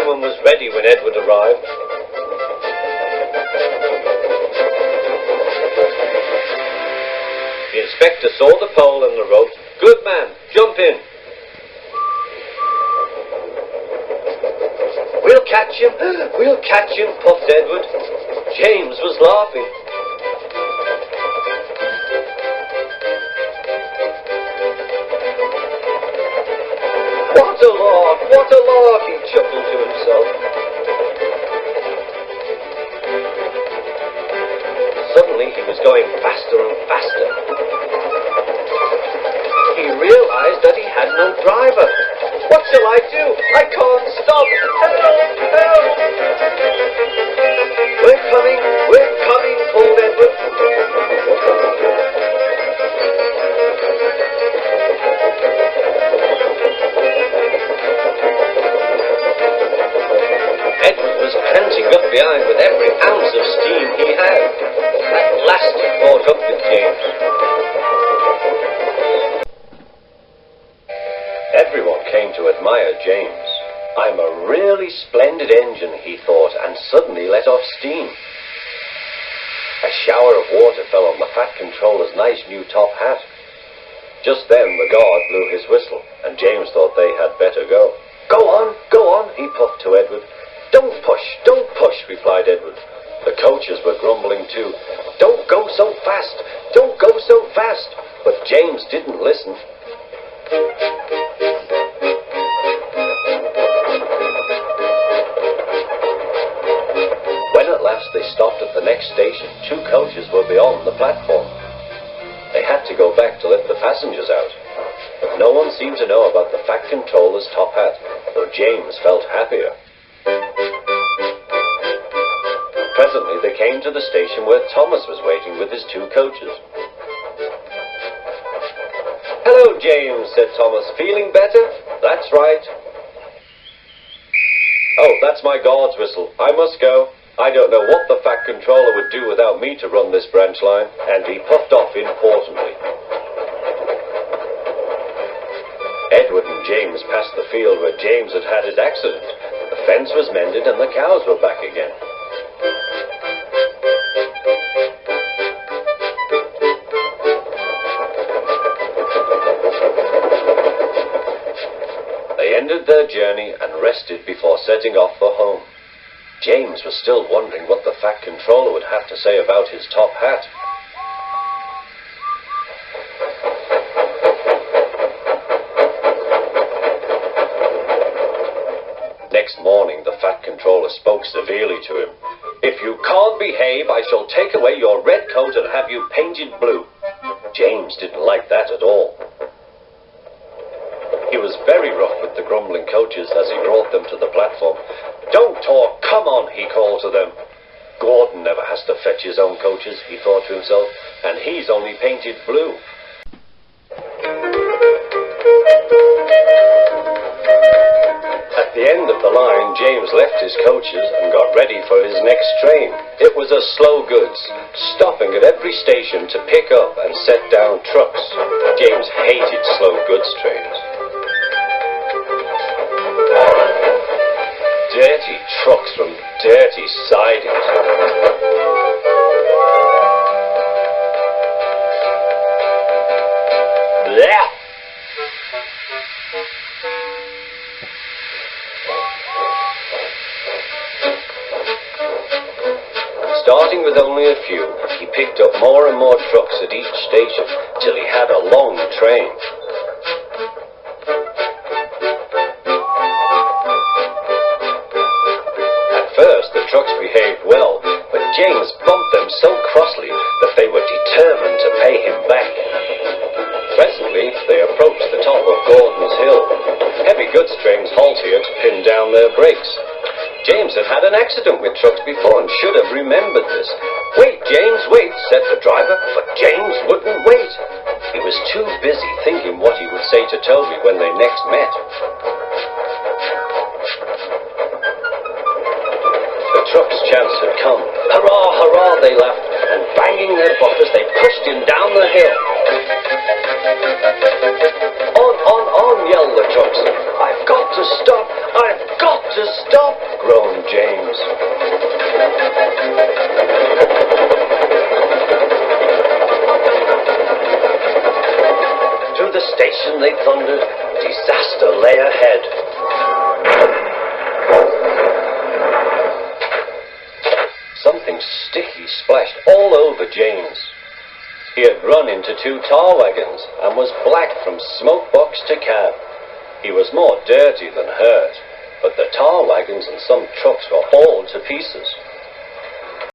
Everyone was ready when Edward arrived. The inspector saw the pole and the rope. "Good man, jump in." "We'll catch him, we'll catch him," puffed Edward. James was laughing. What a lark, he chuckled to himself. Suddenly he was going faster and faster. He realized that he had no driver. "What shall I do? I can't stop! Help! Help!" We're coming, called Edward. Edward was panting up behind with every ounce of steam he had. At last he caught up with James. Everyone came to admire James. "I'm a really splendid engine," he thought, and suddenly let off steam. A shower of water fell on the Fat Controller's nice new top hat. Just then the guard blew his whistle, and James thought they had better go. Go on, he puffed to Edward. Don't push, replied Edward. The coaches were grumbling too. Don't go so fast. But James didn't listen. When at last they stopped at the next station, 2 coaches were beyond the platform. They had to go back to let the passengers out. But no one seemed to know about the Fat Controller's top hat, though James felt happier. Presently they came to the station where Thomas was waiting with his 2 coaches. "Hello, James," said Thomas. "Feeling better?" "That's right." "Oh, that's my guard's whistle. I must go. I don't know what the Fat Controller would do without me to run this branch line." And he puffed off importantly. Edward and James passed the field where James had had his accident. The fence was mended and the cows were back again. They ended their journey and rested before setting off for home. James was still wondering what the Fat Controller would have to say about his top hat. Next morning, the Fat Controller spoke severely to him. "If you can't behave, I shall take away your red coat and have you painted blue." James didn't like that at all. He was very rough with the grumbling coaches as he brought them to the platform. "Don't talk, come on," he called to them. "Gordon never has to fetch his own coaches," he thought to himself, "and he's only painted blue." At the end of the line, James left his coaches and got ready for his next train. It was a slow goods, stopping at every station to pick up and set down trucks. James hated slow goods trains. Dirty trucks from dirty sidings. Blech! Starting with only a few, he picked up more and more trucks at each station till he had a long train. At first the trucks behaved well, but James bumped them so crossly that they were determined to pay him back. Presently they approached the top of Gordon's Hill. Heavy goods trains halt here to pin down their brakes. James had had an accident with trucks before and should have remembered this. "Wait, James, wait," said the driver, but James wouldn't wait. He was too busy thinking what he would say to Toby when they next met. The truck's chance had come. "Hurrah, hurrah," they laughed, and banging their buffers, they pushed him down the hill. On, yelled the trucks. I've got to stop! Then they thundered, disaster lay ahead. Something sticky splashed all over James. He had run into 2 tar wagons and was black from smoke box to cab. He was more dirty than hurt, but the tar wagons and some trucks were all to pieces.